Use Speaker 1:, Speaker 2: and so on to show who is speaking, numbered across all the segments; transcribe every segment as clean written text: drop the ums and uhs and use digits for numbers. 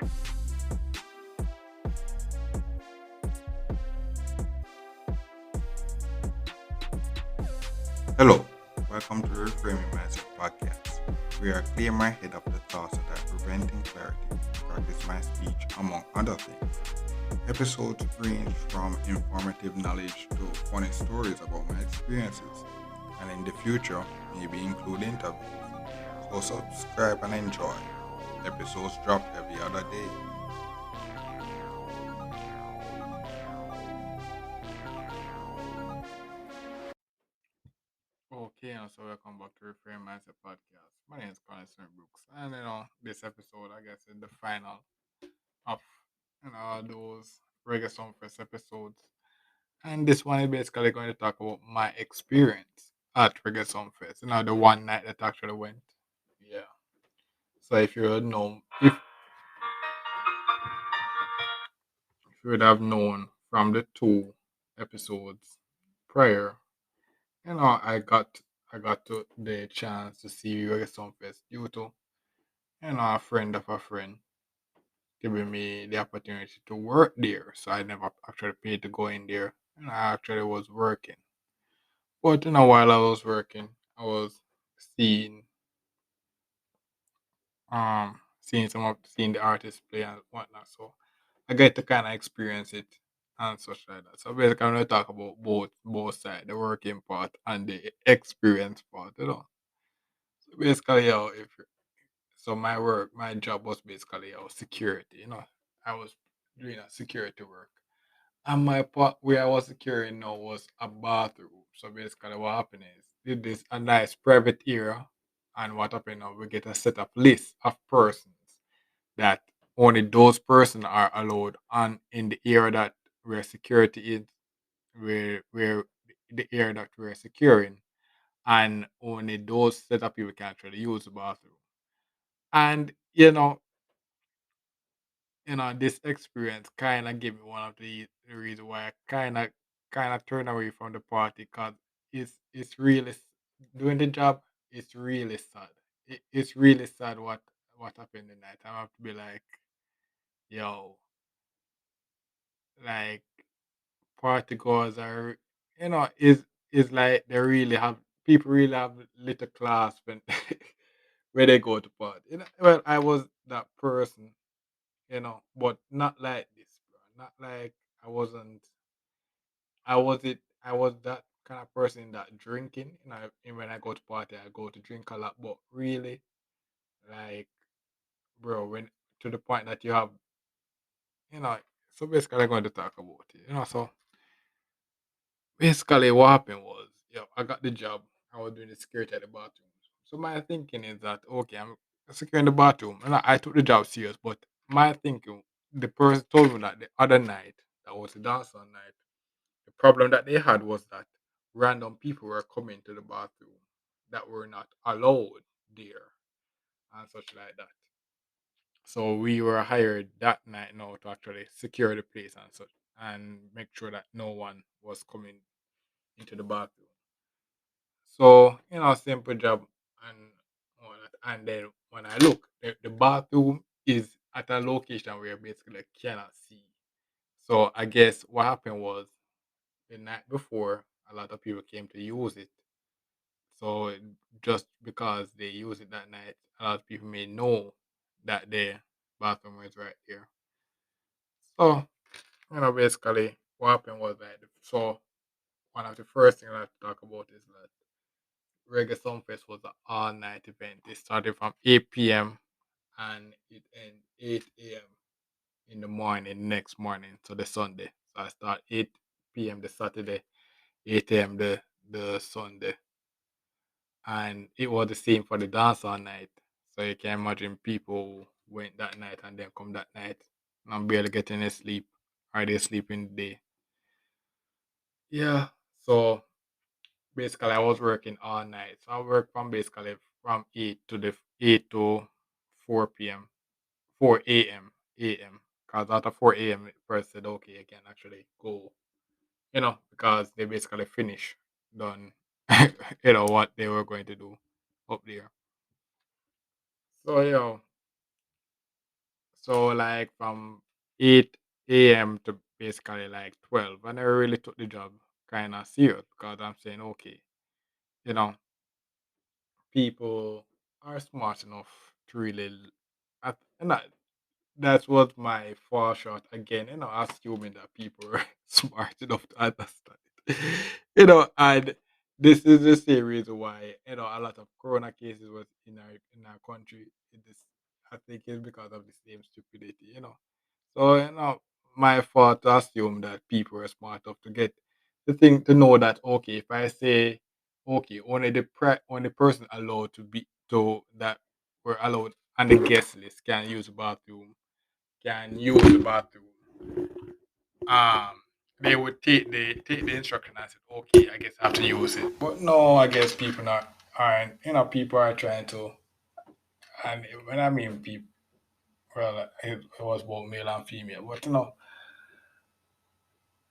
Speaker 1: Hello, welcome to Reframing Mindset Podcast. We are clear my head of the thoughts that are preventing clarity, practice my speech, among other things. Episodes range from informative knowledge to funny stories about my experiences, and in the future, maybe include interviews. So subscribe and enjoy. Episodes drop every other day. Okay, and so welcome back to Reframe Mindset Podcast. My name is Colin Brooks, and this episode, I guess, is the final of those Reggae Sumfest episodes. And this one is basically going to talk about my experience at Reggae Sumfest. The one night that actually went. Yeah. So if you would know, if you would have known from the two episodes prior, I got to the chance to see Reggae Sumfest due to a friend of a friend giving me the opportunity to work there. So I never actually paid to go in there. And I actually was working. But while I was working, I was seeing seeing the artists play and whatnot. So I get to kind of experience it and such like that. So basically, I'm gonna talk about both sides, the working part and the experience part. So basically, so my job was basically security. I was doing a security work. And my part where I was securing now was a bathroom. So basically, what happened is did this a nice private area, and what happened now we get a set of list of persons that only those persons are allowed on in the area that where security is, where the area that we're securing, and only those set of people can actually use the bathroom. And this experience kind of gave me one of the reasons why I kind of turned away from the party because it's really doing the job. It's really sad. It's really sad what happened tonight. I have to be like, yo, like party goers are, is like they really have people really have little class when when they go to party. Well, I was that person, but not like this, bro. Not like I wasn't. I was it. I was that kind of person that drinking. And when I go to party, I go to drink a lot. But really, like, bro, when to the point that you have, you know. So basically, I'm going to talk about it. So basically, what happened was, I got the job. I was doing the security at the bathroom. So my thinking is that okay, I'm securing the bathroom, and I took the job serious. But my thinking, the person told me that the other night, that was the dance on night. The problem that they had was that random people were coming to the bathroom that were not allowed there and such like that. So we were hired that night now to actually secure the place and such and make sure that no one was coming into the bathroom. So, simple job and all that. And then when I look, the bathroom is at a location where basically I cannot see. So I guess what happened was the night before, a lot of people came to use it. So just because they use it that night, a lot of people may know that the bathroom is right there. So, basically what happened was that so one of the first things I have to talk about is that Reggae Sumfest was an all night event. It started from 8 p.m. and it ended 8 a.m. in the morning, next morning, so the Sunday. So I start 8 p.m. the Saturday, 8 a.m. the Sunday. And it was the same for the dance all night. So you can imagine people went that night and then come that night and barely getting any sleep or they sleep in the day. Yeah. So basically I was working all night. So I worked from basically from 8 to 4 a.m. a.m. Because after 4 a.m. the person said okay you can actually go, because they basically finish done what they were going to do up there. So So like from 8 a.m. to basically like 12. I never really took the job kind of serious because I'm saying, okay, you know, people are smart enough to really, and that was my fall short again, assuming that people are smart enough to understand it. And this is the same reason why, a lot of corona cases was in our country. I think it's because of the same stupidity. So, my fault to assume that people are smart enough to get the thing to know that okay, if I say okay, only person allowed to be to that were allowed on the guest list can use the bathroom. Um, they would take the instruction and said, okay, I guess I have to use it. But no, I guess people not aren't people are trying to, and when I mean people, well, it was both male and female, but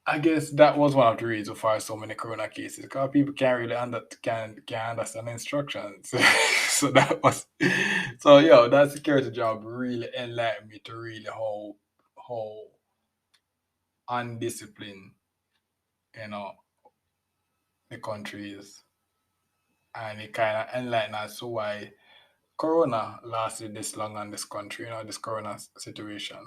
Speaker 1: I guess that was one of the reasons for so many corona cases because people can't really can understand instructions. So that was that security job really enlightened me to really how undisciplined you know the country is, and it kind of enlightened us to why corona lasted this long in this country. This corona situation.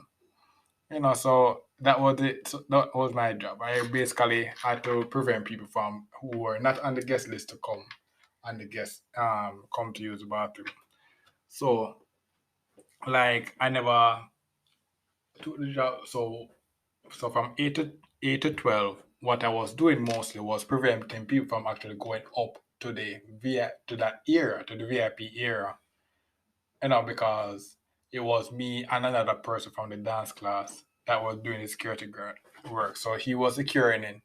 Speaker 1: So that was it. So that was my job. I basically had to prevent people from who were not on the guest list to come on the guest come to use the bathroom. So like I never took the job. So from eight to 12, what I was doing mostly was preventing people from actually going up to the VIP area, because it was me and another person from the dance class that was doing the security guard work. So he was securing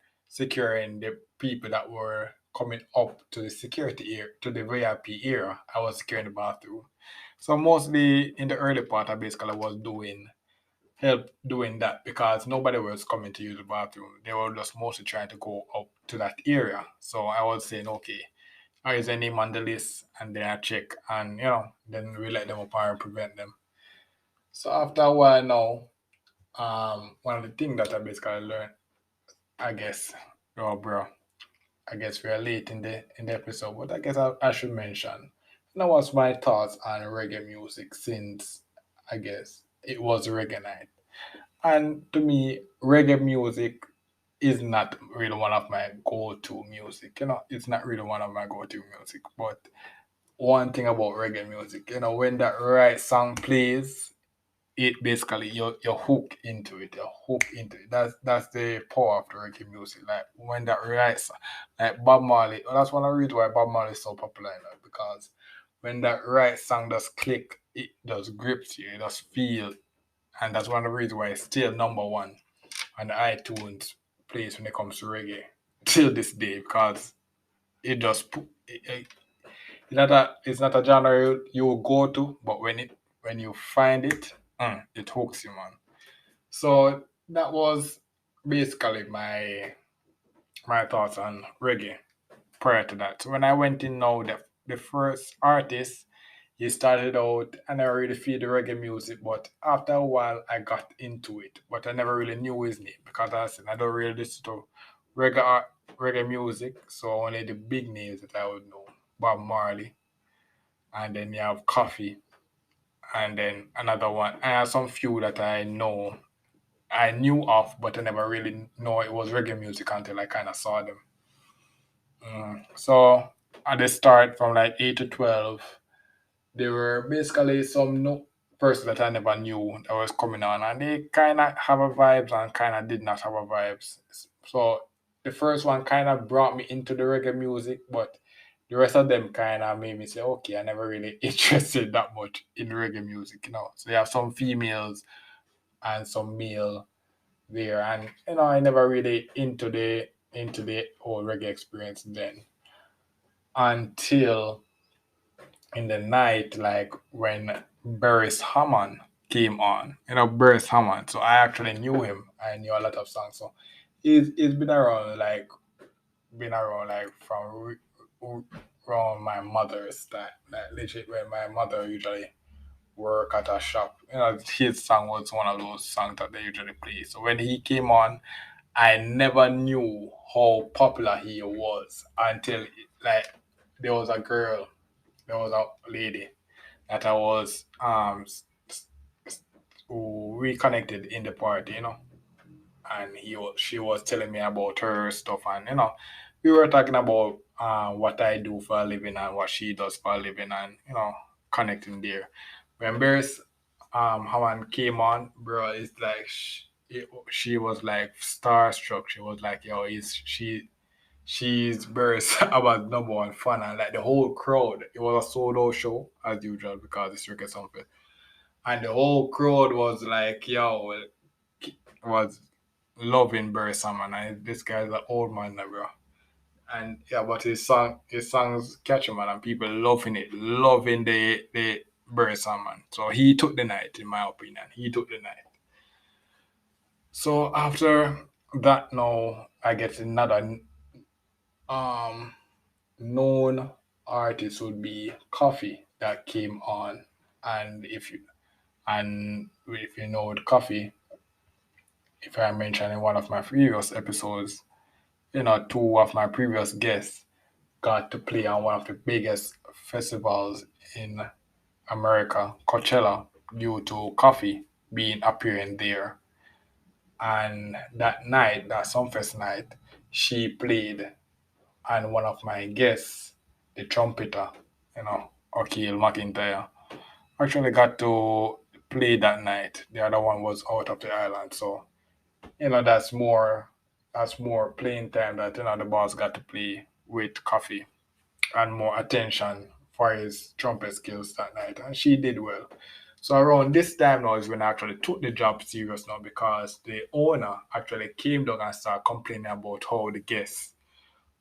Speaker 1: the people that were coming up to the security area, to the VIP area. I was securing the bathroom. So mostly in the early part, I basically was doing help doing that because nobody was coming to use the bathroom. They were just mostly trying to go up to that area. So I was saying, okay, is their name on the list? And then I check and then we let them up and prevent them. So after a while now, one of the things that I basically learned, I guess, oh bro, I guess we are late in the episode, but I guess I should mention. What's my thoughts on reggae music since I guess it was reggae night. And to me, reggae music is not really one of my go-to music. It's not really one of my go-to music. But one thing about reggae music, when that right song plays, it basically you hook into it. You hook into it. That's the power of the reggae music. Like when that right song, like Bob Marley. Well, that's one of the reasons why Bob Marley is so popular, because when that right song does click, it does grips you. It does feel, and that's one of the reasons why it's still number one on the iTunes place when it comes to reggae till this day because it just it's not a genre you will go to, but when you find it, it hooks you, man. So that was basically my thoughts on reggae prior to that. So when I went in now, the first artist, he started out and I really feel the reggae music, but after a while I got into it. But I never really knew his name because I said I don't really listen to reggae reggae music, so only the big names that I would know. Bob Marley, and then you have Coffee, and then another one. I have some few that I knew of, but I never really know it was reggae music until I kind of saw them. So at the start, from like 8 to 12, there were basically some no person that I never knew that was coming on, and they kind of have a vibes and kind of did not have a vibes. So the first one kind of brought me into the reggae music, but the rest of them kind of made me say, okay, I never really interested that much in reggae music. So you have some females and some male there, and I never really into the whole reggae experience then until in the night, like when Beres Hammond came on. Beres Hammond. So I actually knew him. I knew a lot of songs. So he's been around like from my mother's time. Like legit when my mother usually work at a shop. His song was one of those songs that they usually play. So when he came on, I never knew how popular he was until like there was a girl, there was a lady that I was who reconnected in the party, and she was telling me about her stuff, and we were talking about what I do for a living and what she does for a living, and connecting there. When Beres Hammond came on, bro, it's like she was like starstruck. She was like, yo, is she's Beres about number one fan, and like the whole crowd. It was a sold out show as usual because it's Reggae Sumfest, and the whole crowd was like, yo, was loving Barry Salmon, and this guy's an old man now, bro. And yeah, but his songs catch him, man, and people loving it, loving the Barry Salmon. So he took the night, in my opinion. He took the night. So after that, now I get another um known artist would be Coffee that came on, and if you know the Coffee, if I mentioned in one of my previous episodes, two of my previous guests got to play on one of the biggest festivals in America, Coachella, due to Coffee being appearing there. And that night, that Sumfest night, she played, and one of my guests, the trumpeter, Akil McIntyre, actually got to play that night. The other one was out of the island, so that's more playing time that the boss got to play with Coffee and more attention for his trumpet skills that night, and she did well. So around this time now is when I actually took the job serious now because the owner actually came down and started complaining about how the guest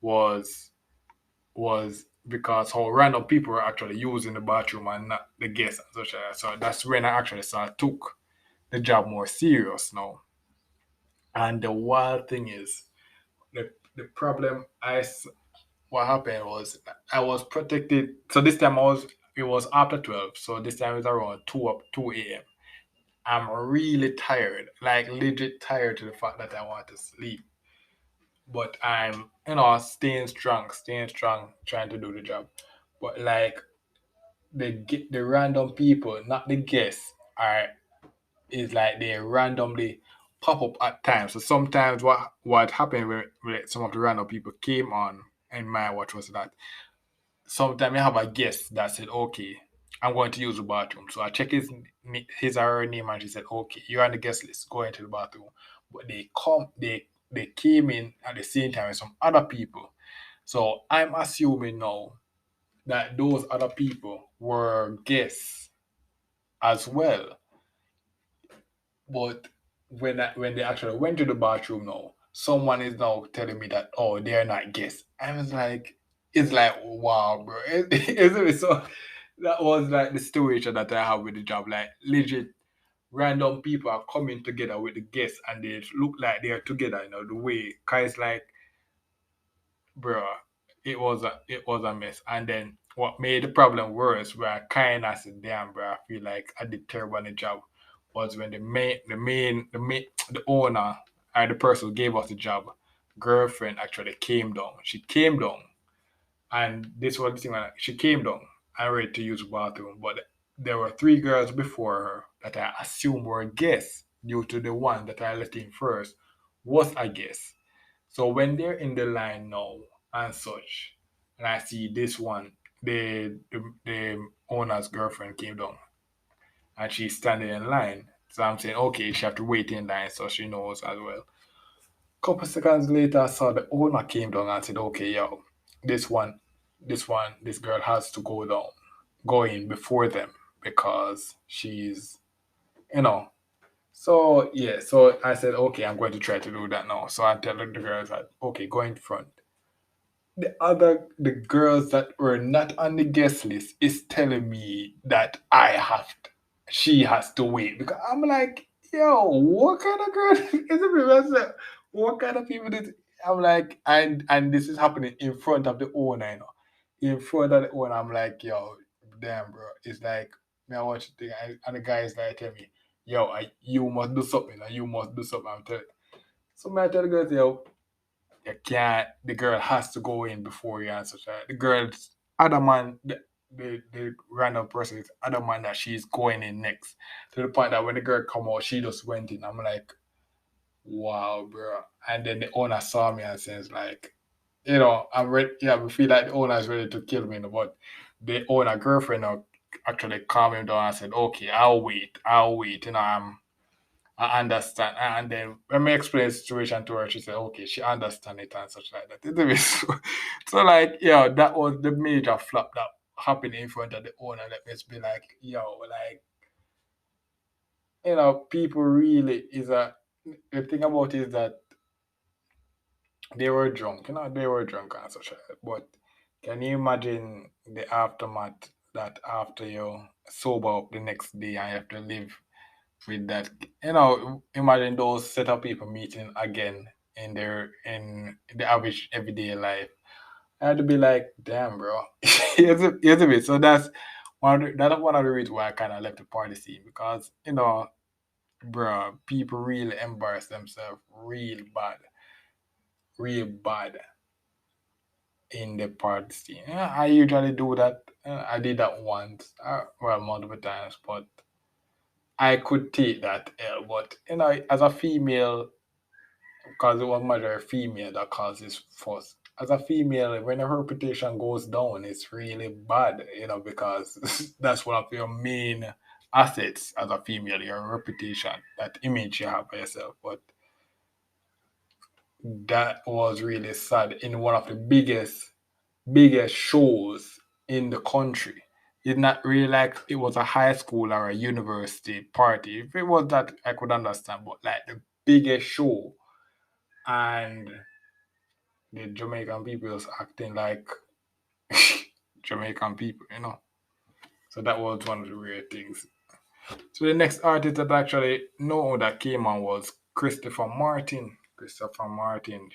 Speaker 1: was was because how random people were actually using the bathroom and not the guests and such like that. So that's when I actually started took the job more serious now. And the wild thing is the problem what happened was I was protected. So this time it was after 12. So this time it's around 2 a.m. I'm really tired, like legit tired to the fact that I want to sleep. But I'm, staying strong, trying to do the job. But like the random people, not the guests, are is like they randomly pop up at times. So sometimes what happened when some of the random people came on in my watch was that sometimes I have a guest that said, "Okay, I'm going to use the bathroom." So I check his or her name, and she said, "Okay, you're on the guest list. Go into the bathroom." But they came in at the same time as some other people. So I'm assuming now that those other people were guests as well. But when they actually went to the bathroom now, someone is now telling me that they're not guests. I was like, it's like wow, bro. Isn't it? So that was like the situation that I have with the job. Like legit random people are coming together with the guests and they look like they're together, the way Kai's like, bro, it was a mess. And then what made the problem worse, where I kinda said, damn, bro, I feel like I did terrible on the job, was when the owner or the person who gave us the job, girlfriend actually came down. She came down, and this was the thing, when she came down and ready to use the bathroom, but there were three girls before her that I assumed were guests due to the one that I let in first was a guest. So when they're in the line now and such, and I see this one, the owner's girlfriend came down and she's standing in line. So I'm saying, okay, she have to wait in line so she knows as well. Couple seconds later, I saw the owner came down and said, okay, yo, this one, this girl has to go in before them because she's, you know. So yeah, so I said, okay, I'm going to try to do that now. So I tell the girls that, okay, go in front. The girls that were not on the guest list is telling me that she has to wait because I'm like, yo, what kind of girl is it? What kind of people did? I'm like, and this is happening in front of the owner, in front of the owner. I'm like, yo, damn, bro. It's like Me I watch the thing and the guys like tell me, yo, you must do something and you must do something. I'm telling. So me I tell the girls, yo, you can't. The girl has to go in before you and such. Like, the girl's other man, the random person is other man that she's going in next. To the point that when the girl come out, she just went in. I'm like, wow, bro. And then the owner saw me and says like, I'm ready. Yeah, we feel like the owner is ready to kill me, but the owner girlfriend actually calmed him down and said, okay, I'll wait. I understand. And then when we explained the situation to her, she said, okay, she understand it and such like that. So like, that was the major flop that happened in front of the owner. Let me just be like, like, people really is the thing about it is that they were drunk, they were drunk and such like that. But can you imagine the aftermath that after you sober up the next day and you have to live with that? Imagine those set of people meeting again in the average everyday life. I had to be like, damn, bro. Here's a bit. So that's one of the reasons why I kind of left the party scene because bro, people really embarrass themselves real bad in the party scene. Yeah, I usually do that. I did that once, well, multiple times, but I could take that L. But as a female, because it was majority female that causes fuss. As a female, when your reputation goes down, it's really bad, because that's one of your main assets as a female, your reputation, that image you have for yourself. But that was really sad in one of the biggest shows in the country. It's not really like it was a high school or a university party. If it was that, I could understand, but like the biggest show, and the Jamaican people was acting like Jamaican people. So that was one of the weird things. So the next artist that I actually know that came on was Christopher Martin. Christopher Martin,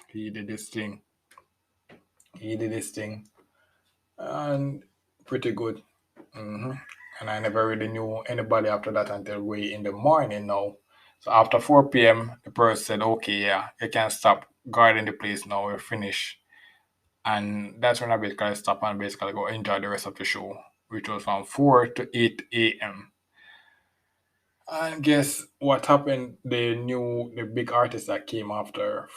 Speaker 1: he did this thing. He did this thing, and pretty good. hmm And I never really knew anybody after that until way in the morning now. So after 4 p.m., the person said, okay, yeah, you can stop guarding the place now, we're finished. And that's when I basically stopped and basically go enjoy the rest of the show, which was from 4 to 8 a.m. And guess what happened? The big artists that came after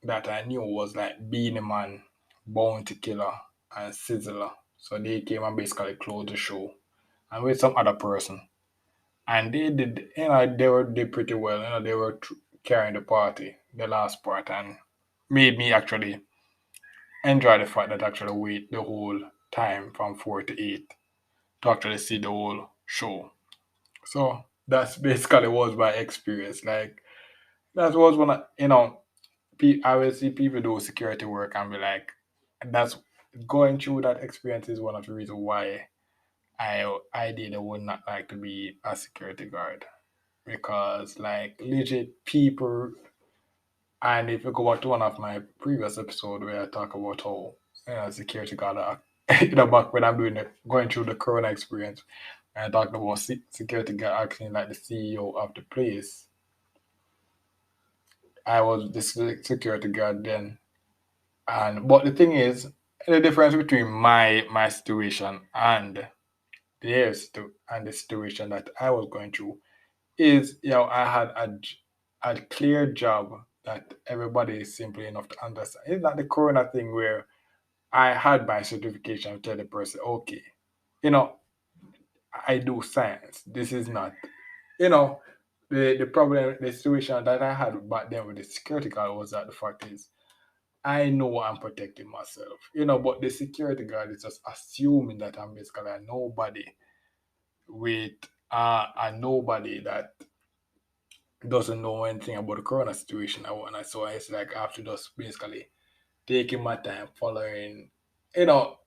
Speaker 1: that I knew was like Beenie Man, Bounty Killer, and Sizzla. So they came and basically closed the show, and with some other person. And they did, did pretty well. They were carrying the party, the last part, and made me actually enjoy the fact that I actually wait the whole time from 4 to 8 to actually see the whole show. So that's basically was my experience. Like that was one of I will see people do security work and be like, that's going through that experience is one of the reasons why I did I would not like to be a security guard, because like legit people. And if you go back to one of my previous episode where I talk about how security guard back when I'm going through the corona experience, and I talked about security guard acting like the CEO of the place. I was the security guard then. And but the thing is, the difference between my situation and the situation that I was going through is, I had a clear job that everybody is simple enough to understand. It's not the corona thing where I had my certification, tell the person, okay, you know, I do science. This is not, you know, the problem, the situation that I had back then with the security guard was that the fact is I know I'm protecting myself, but the security guard is just assuming that I'm basically with a nobody that doesn't know anything about the corona situation. So it's like I have to just basically taking my time following, you know,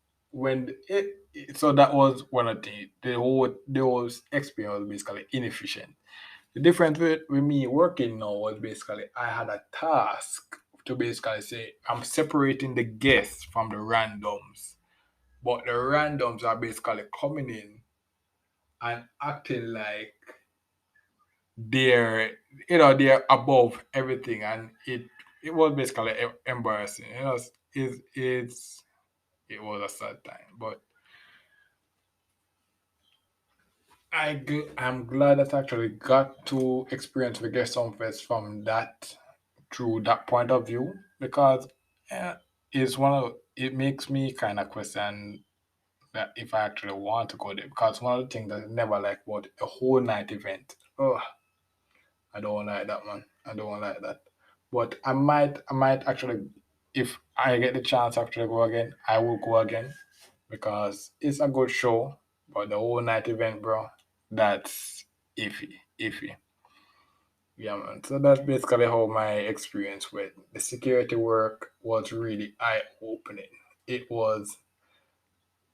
Speaker 1: so that was one of the whole experience was basically inefficient. The difference with me working now was basically I had a task to basically say I'm separating the guests from the randoms, but the randoms are basically coming in. and acting like they're they're above everything, and it was basically embarrassing. It was a sad time, but I'm glad that I actually got to experience Reggae Sumfest from that through that point of view because uh, it makes me kind of question that if I actually want to go there because one of the things that I never like about a whole night event. Oh, I don't like that, man. I don't like that. But I might actually, if I get the chance to actually go again, I will go again because it's a good show. But the whole night event, bro, that's iffy. Yeah, man. So that's basically how my experience with the security work was really eye opening. It was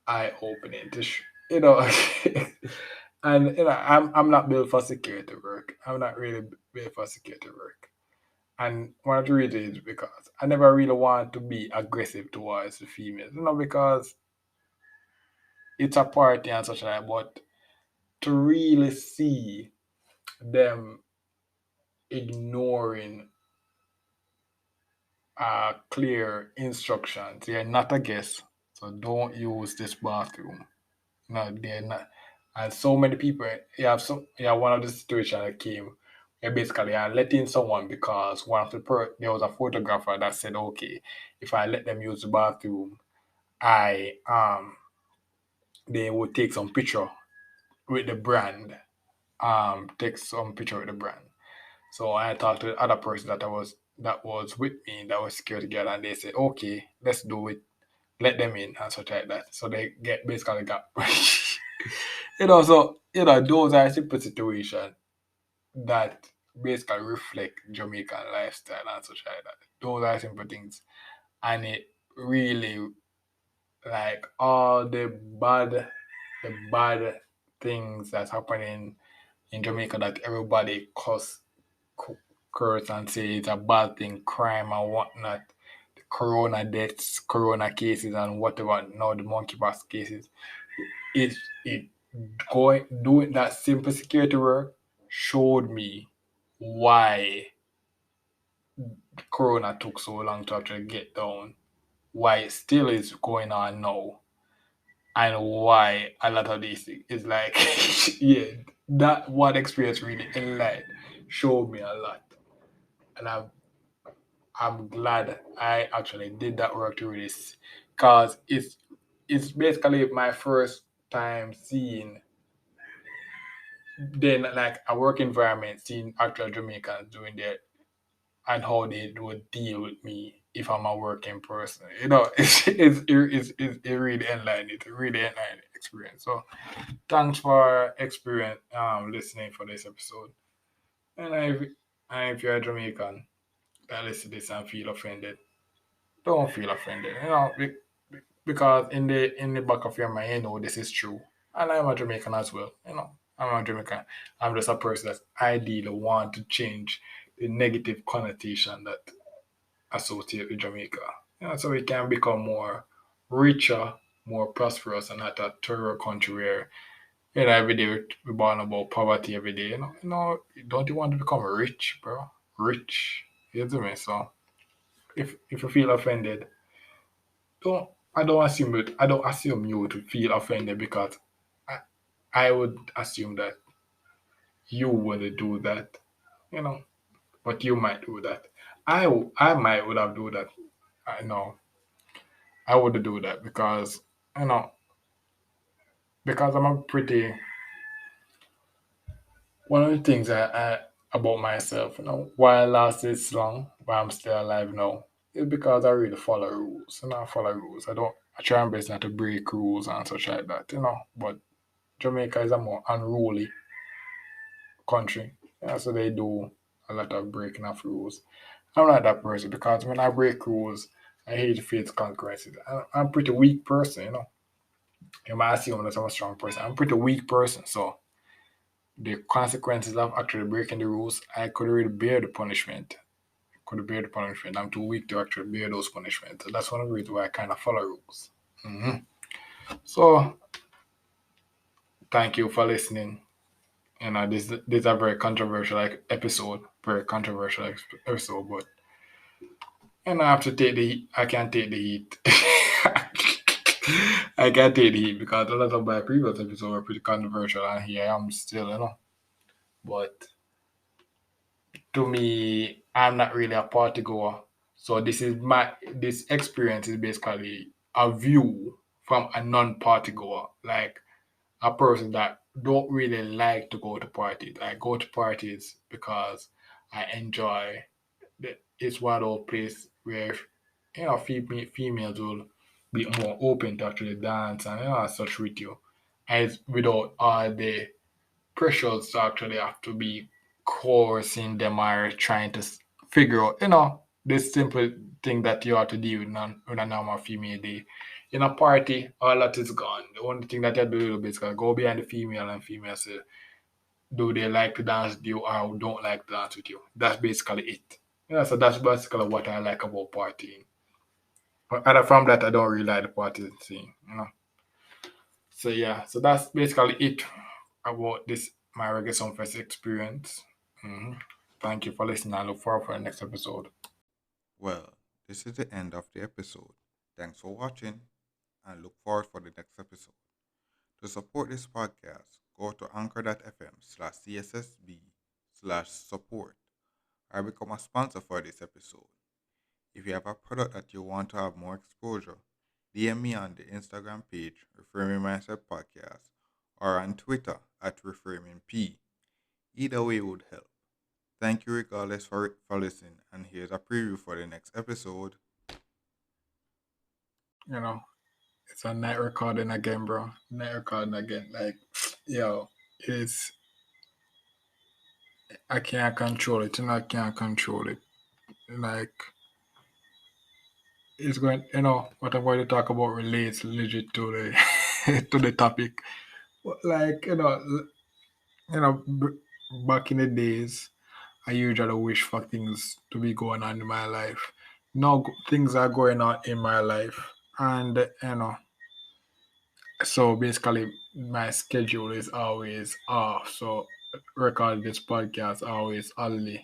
Speaker 1: eye opening to and I'm not built for security work. I'm not really built for security work. And one of the reasons is because I never really want to be aggressive towards the females, because it's a party and such like. But to really see them ignoring clear instructions, they're not a guest, so don't use this bathroom. No, they're not. And so many people, one of the situations that came where basically I let in someone because there was a photographer that said, okay, if I let them use the bathroom, I they would take some picture with the brand, take some picture with the brand. So I talked to the other person that was with me, that was security guard, and they said, okay, let's do it, let them in and such like that. So they basically got so those are simple situations that basically reflect Jamaican lifestyle and such like that. Those are simple things. And it really, like, all the bad things that's happening in Jamaica, that everybody curse and say it's a bad thing, crime and whatnot, the corona deaths, corona cases and whatever, now the monkeypox cases. It going doing that simple security work showed me why corona took so long to actually get down, why it still is going on now, and why a lot of these things is like yeah, that one experience really enlightened, showed me a lot. And I'm glad I actually did that work to really, because it's basically my first time seeing, then, like, a work environment, seeing actual Jamaicans doing that and how they would deal with me if I'm a working person. It really enlightening. It's a really enlightening experience. So thanks for listening for this episode. And if you're a Jamaican that listen to this and feel offended, don't feel offended. Because in the back of your mind, this is true. And I'm a Jamaican as well. I'm a Jamaican. I'm just a person that ideally want to change the negative connotation that associate with Jamaica. So we can become more richer, more prosperous, and not a third country where every day we're born about poverty every day. Don't you want to become rich, bro? Rich. You know me? So if you feel offended, don't I don't assume you to feel offended, because I, I would assume that you would do that, you know, but you might do that. I might would have do that. I know I would do that because you know because I'm a pretty one of the things I about myself, why I last this long, why I'm still alive now, is because I really follow rules. I follow rules. I try my best not to break rules and such like that, But Jamaica is a more unruly country. So they do a lot of breaking of rules. I'm not that person because when I break rules, I hate to face consequences. I'm a pretty weak person, You might assume that I'm a strong person. I'm a pretty weak person, so the consequences of actually breaking the rules, I could really bear the punishment. Could bear the punishment. I'm too weak to actually bear those punishments. So that's one of the reasons why I kind of follow rules. So thank you for listening. This is a very controversial episode, very controversial episode, but and I have to take the heat. I can't take the heat. I can't take the heat because a lot of my previous episodes were pretty controversial, and here I am still, But to me, I'm not really a party goer. So this experience is basically a view from a non-party goer, like a person that don't really like to go to parties. I go to parties because I enjoy. It's one of those places where females will be more open to actually dance and such with you, and it's without all the pressures to actually have to be coercing them or trying to figure out, this simple thing that you have to deal with a normal female day. In a party, all that is gone. The only thing that you do a little bit is go behind the female and female say, do they like to dance with you or don't like to dance with you? That's basically it. So that's basically what I like about partying. But other from that, I don't really like the party scene. So yeah, so that's basically it about this my Reggae Sumfest experience. hmm Thank you for listening. I look forward for the next episode.
Speaker 2: Well, this is the end of the episode. Thanks for watching and look forward for the next episode. To support this podcast, go to anchor.fm/cssb/support or become a sponsor for this episode. If you have a product that you want to have more exposure, DM me on the Instagram page, Reframing Mindset Podcast, or on Twitter at ReframingP. Either way would help. Thank you regardless for listening, and here's a preview for the next episode.
Speaker 1: You know, it's a night recording again, bro. Night recording again. Like, yo, it's I can't control it. I can't control it. Like, it's going. What I'm going to talk about relates legit to the to the topic. Like, back in the days, I usually wish for things to be going on in my life. Now things are going on in my life, and so basically my schedule is always off. So record this podcast always early,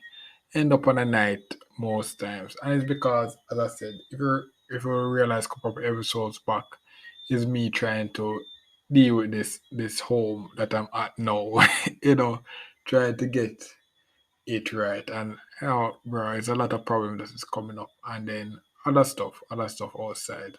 Speaker 1: end up on a night most times, and it's because, as I said, if you realize a couple of episodes back, is me trying to deal with this home that I'm at now. Trying to get it right. And bro, it's a lot of problem that is coming up, and then other stuff outside.